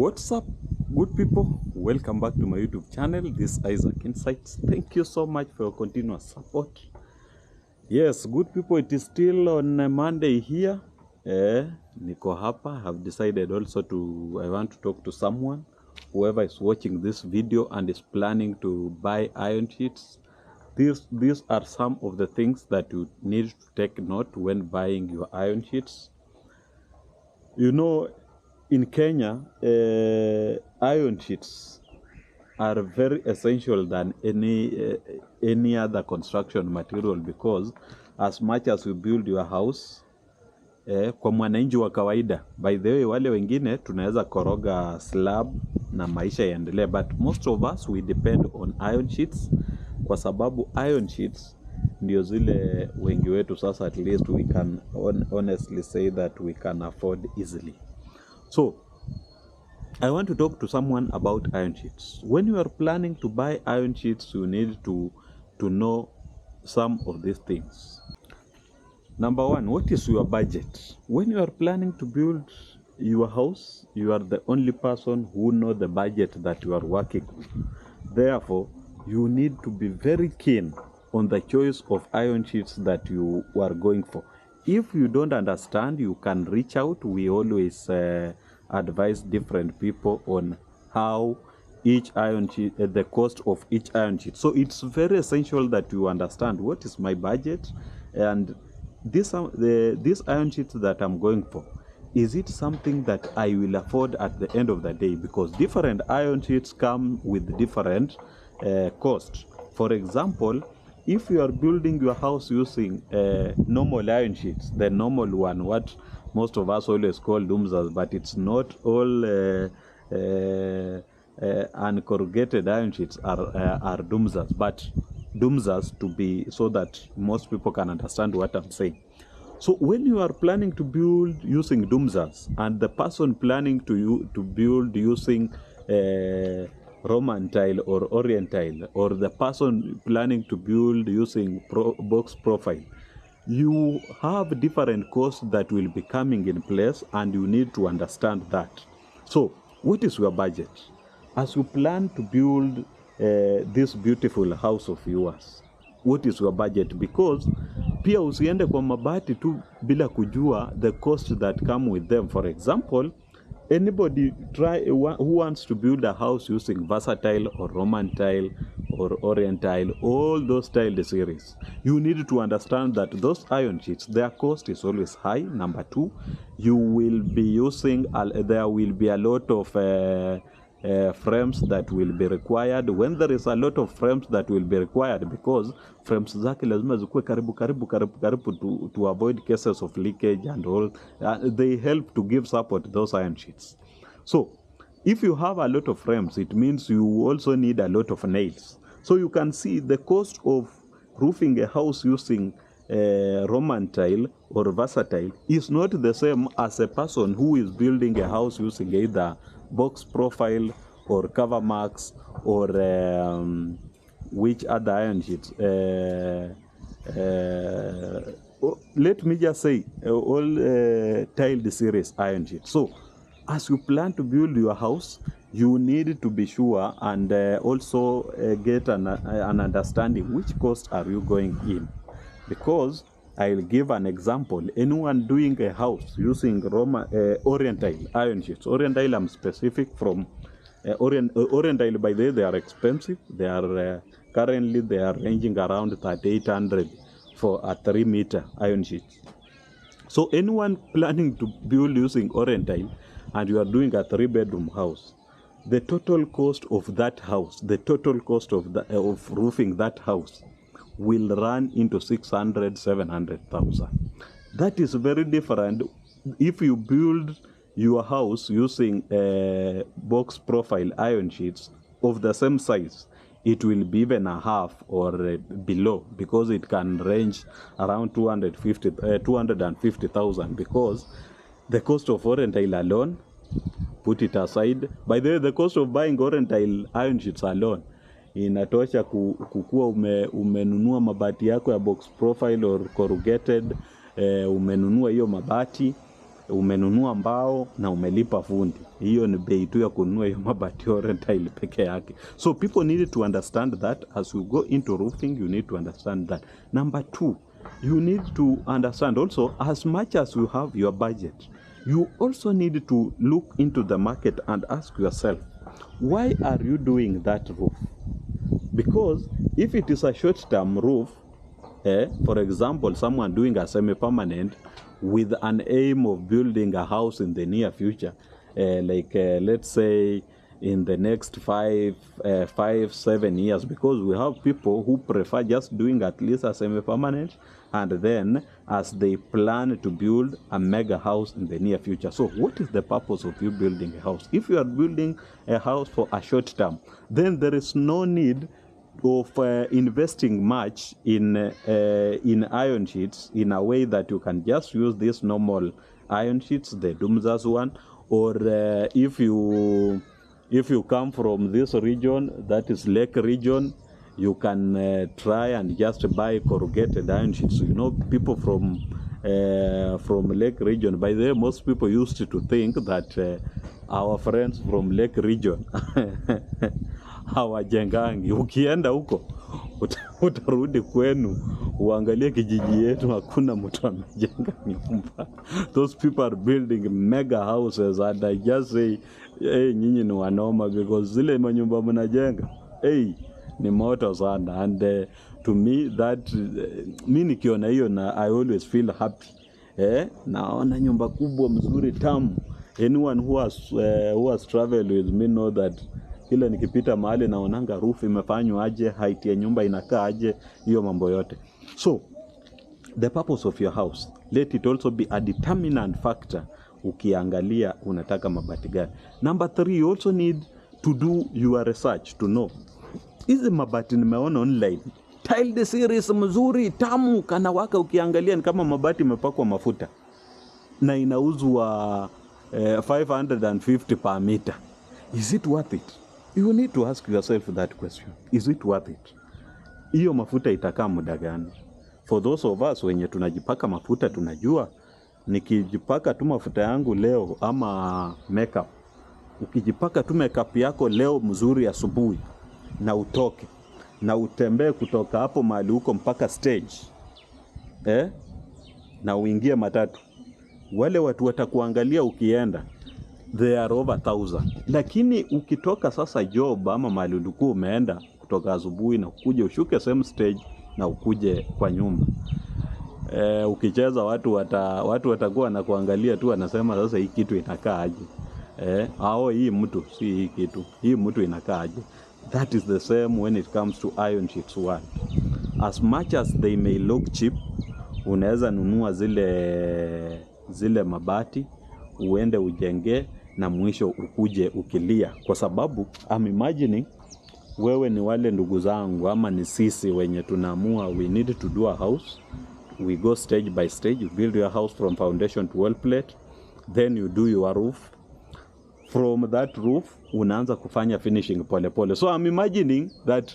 What's up, good people? Welcome back to my YouTube channel. This is Isaac Insights. Thank you so much for your continuous support. Yes, good people, it is still on Monday here. Niko hapa. I have decided also I want to talk to someone, whoever is watching this video and is planning to buy iron sheets. These are some of the things that you need to take note when buying your iron sheets. You know, in Kenya, iron sheets are very essential than any other construction material, because as much as you build your house, kwa mwananchi wa kawaida, by the way, wale wengine tunaweza koroga slab na maisha yaendelee, but most of us we depend on iron sheets, kwa sababu iron sheets ndio zile wengi wetu sasa, at least we can honestly say that we can afford easily. So I want to talk to someone about iron sheets. When you are planning to buy iron sheets, you need to know some of these things. Number one, what is your budget? When you are planning to build your house, you are the only person who knows the budget that you are working with. Therefore, you need to be very keen on the choice of iron sheets that you are going for. If you don't understand, you can reach out. We always advise different people on how each iron sheet, the cost of each iron sheet. So it's very essential that you understand what is my budget, and this iron sheet that I'm going for, is it something that I will afford at the end of the day? Because different iron sheets come with different cost. For example, if you are building your house using normal iron sheets, the normal one, what most of us always call doomsers, but it's not all uncorrugated iron sheets are doomsers, but doomsers to be, so that most people can understand what I'm saying. So when you are planning to build using doomsers, and the person planning to build using Roman tile or Orient tile, or the person planning to build using box profile, you have different costs that will be coming in place, and you need to understand that. So what is your budget as you plan to build this beautiful house of yours? What is your budget? Because pia usiende kwa mabati tu bila kujua the cost that come with them. For example, anybody who wants to build a house using Versatile or Roman tile or Orient tile, all those tile series, you need to understand that those iron sheets, their cost is always high. Number two, you will be using, there will be a lot of frames that will be required. When there is a lot of frames that will be required, because frames zake lazima zikuwe karibu to avoid cases of leakage and all, they help to give support those iron sheets. So if you have a lot of frames, it means you also need a lot of nails. So you can see the cost of roofing a house using Roman tile or Versatile is not the same as a person who is building a house using either box profile or cover marks or which other iron sheets. Let me just say all tiled series iron sheets. So as you plan to build your house, you need to be sure and also get an understanding which cost are you going in. Because I'll give an example. Anyone doing a house using Orient tile iron sheets. Orient tile, I'm specific from Orient tile. By the way, they are expensive. They are currently they are ranging around 3,800 for a 3-meter iron sheet. So anyone planning to build using Orient tile, and you are doing a 3-bedroom house, the total cost of that house, the total cost of roofing that house will run into 600,000-700,000. That is very different if you build your house using box profile iron sheets of the same size. It will be even a half or below, because it can range around 250,000, because the cost of Orient tile alone, put it aside. By the way, the cost of buying Orient tile iron sheets alone inatosha kukua umenunua mabati yako ya box profile or corrugated, umenunua hiyo mabati, umenunua mbao na umelipa fundi. Hiyo ni bei tu ya kununua hiyo mabati ya tile peke yake. So people need to understand that as you go into roofing, you need to understand that. Number 2, you need to understand also, as much as you have your budget, you also need to look into the market and ask yourself, why are you doing that roof? Because if it is a short-term roof, for example, someone doing a semi-permanent with an aim of building a house in the near future, let's say in the next 5-7 years, because we have people who prefer just doing at least a semi-permanent, and then as they plan to build a mega house in the near future. So what is the purpose of you building a house? If you are building a house for a short term, then there is no need of investing much in iron sheets in a way that you can just use this normal iron sheets, the Dumzas one, or if you come from this region, that is Lake region, you can try and just buy corrugated iron sheets. You know, people from Lake region, by the way, most people used to think that our friends from Lake region hawajengangi. Ukienda huko utarudi kwenu uangalie kijiji yetu, hakuna mtu amejenga nyumba. Those people are building mega houses, and I just say, hey, nyinyi ni wanoma, because zile manyumba mnajenga, hey, ni moto sana. And to me that mimi nikiona hiyo, na I always feel happy. Naona nyumba kubwa mzuri tamu. Anyone who has traveled with me know that kila nikipita mahali naonanga roof imefanywa aje, height ya nyumba inakaa aje, hiyo mambo yote. So the purpose of your house, let it also be a determinant factor ukiangalia unataka mabati gani. Number 3, you also need to do your research to know, hizi mabati nimeona online, tiled series mzuri tamu kanawaka, ukiangalia ni kama mabati imepakwa mafuta na inauzwa 550 per meter. Is it worth it? You need to ask yourself that question. Is it worth it? Hiyo mafuta itakaa muda gani? For those of us wenye tunajipaka mafuta, tunajua nikijipaka tu mafuta yangu leo ama makeup, ukijipaka tu makeup yako leo mzuri asubuhi na utoke na utembee kutoka hapo mahali huko mpaka stage, na uingie matatu, wale watu watakuangalia ukienda, they are over 1,000. Lakini ukitoka sasa job ama mahali ulikuwa umeenda kutoka asubuhi na ukuje ushuke same stage na ukuje kwa nyumba, ukicheza watu watakuwa na kuangalia tu, wanasema sasa hii kitu inakaa aje, au hii mtu si hii kitu, hii mtu inakaa aje. That is the same when it comes to iron sheets one. As much as they may look cheap, unaweza nunua zile mabati uende ujenge na mwisho ukuje ukilia, kwa sababu I'm imagining wewe ni wale ndugu zangu ama ni sisi wenye tunaamua we need to do a house. We go stage by stage. You build your house from foundation to wall plate, then you do your roof. From that roof unaanza kufanya finishing pole pole. So I'm imagining that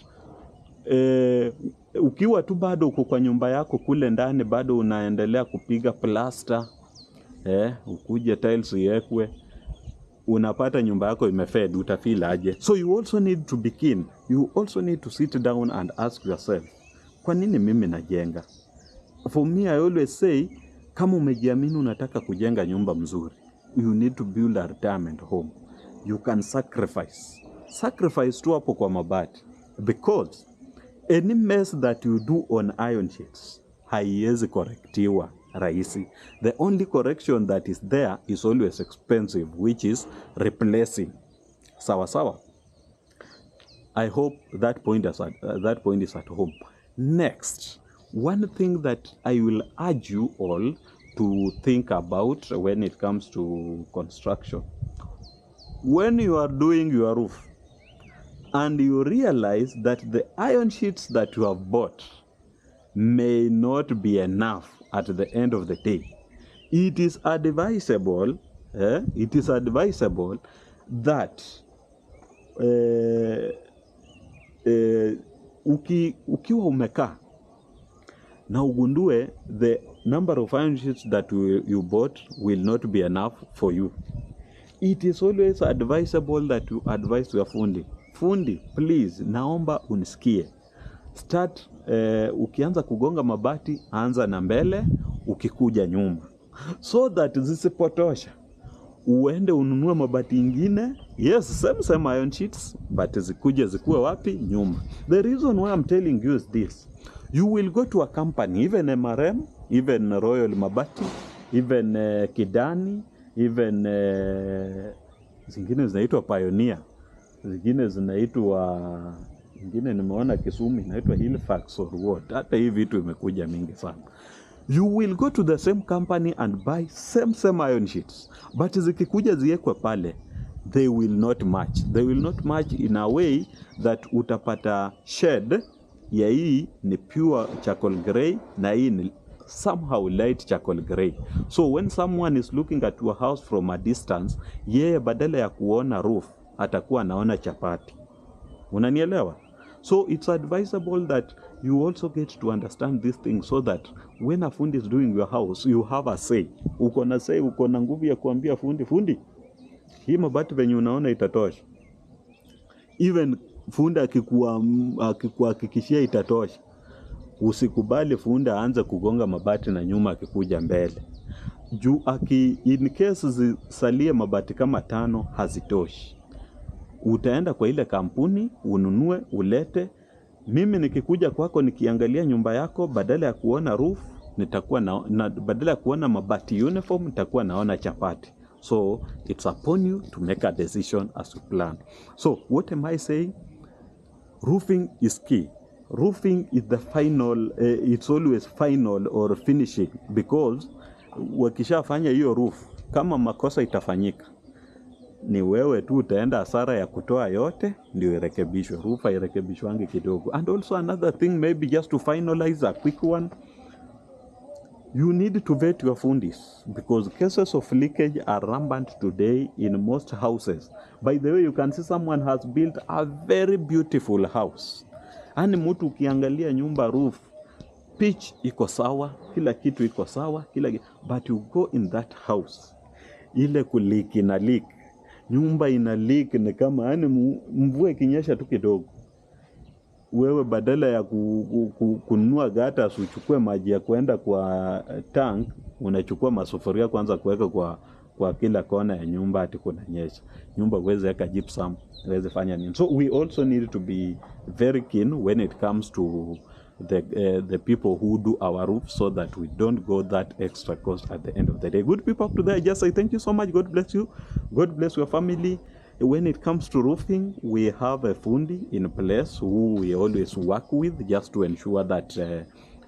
ukiwa tu bado uko kwa nyumba yako kule ndani, bado unaendelea kupiga plaster, ukuje tiles iwekwe, unapata nyumba yako imefed, utafeel aje? So you also need to be keen. You also need to sit down and ask yourself, kwa nini mimi najenga? For me, I always say, kama umejiamini unataka kujenga nyumba mzuri, you need to build a retirement home. You can sacrifice tu hapo kwa mabati, because any mess that you do on iron sheets haiwezi correctiwa rahisi. The only correction that is there is always expensive, which is replacing. Sawa. I hope that point is at home. Next, one thing that I will urge you all to think about when it comes to construction. When you are doing your roof and you realize that the iron sheets that you have bought may not be enough at the end of the day, it is advisable that ukiwa umekaa na ugundue number of iron sheets that you bought will not be enough for you. It is always advisable that you advise your fundi, please, naomba unisikie. Start, ukianza kugonga mabati, anza na mbele, ukikuja nyuma. So that zisipotosha, uende ununue mabati ingine, yes, same iron sheets, but zikuwe wapi? Nyuma. The reason why I'm telling you is this. You will go to a company, even MRM, even Royal Mabati, even Kidani, even zingine zinaitwa Pioneer, zingine zinaitwa, zingine nimeona Kisumu inaitwa Hillfax or what. Hata hii vitu imekuja mingi sana. You will go to the same company and buy same iron sheets, but zikikuja ziekwe pale, they will not match. They will not match in a way that utapata shade ya hii ni pure charcoal gray na hii ni somehow light charcoal gray. So when someone is looking at your house from a distance, yeye badala ya kuona roof atakuwa anaona chapati. Unanielewa? So it's advisable that you also get to understand this thing, so that when a fundi is doing your house, you have a say. Uko na say, uko na nguvu ya kuambia fundi, hii mabati venye unaona itatosha. Even fundi akikuhakikishia itatosha, usikubali fundi aanze kugonga mabati na nyuma akikuja mbele. Juu in case zisalie mabati kama 5 hazitoshi, utaenda kwa ile kampuni ununue ulete. Mimi nikikuja kwako nikiangalia nyumba yako, badala ya kuona roof nitakuwa badala ya kuona mabati uniform nitakuwa naona chapati. So it's upon you to make a decision as you plan. So what am I saying? Roofing is key. Roofing is the final, it's always final or finishing, because wakishafanya hiyo roof, kama makosa itafanyika, ni wewe tu utaenda hasara ya kutoa yote ndio irekebishwe. Roof irekebishwangi kidogo. And also another thing, maybe just to finalize, a quick one, you need to vet your fundis, because cases of leakage are rampant today in most houses. By the way, you can see someone has built a very beautiful house. Ani mtu ukiangalia nyumba roof, pitch iko sawa, kila kitu iko sawa, but you go in that house, ile kuliki na leak, nyumba ina leak, ni kama yani mvua ikinyesha tu kidogo, wewe badala ya kununua gata usichukue maji ya kwenda kwa tank, unachukua masufuria kwanza kuweka kwa kila kona ya nyumba ati kunanyesha. Nyumba uweze weka gypsum, uweze fanya nini. So we also need to be very keen when it comes to the people who do our roof, so that we don't go that extra cost at the end of the day. Good people up to there, I just say thank you so much. God bless you. God bless your family. When it comes to roofing, we have a fundi in place who we always work with, just to ensure that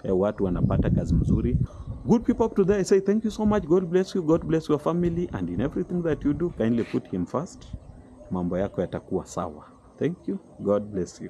watu wanapata kazi mzuri. Good people up to there, I say thank you so much. God bless you. God bless your family, and in everything that you do, kindly put him first. Mambo yako yatakuwa sawa. Thank you. God bless you.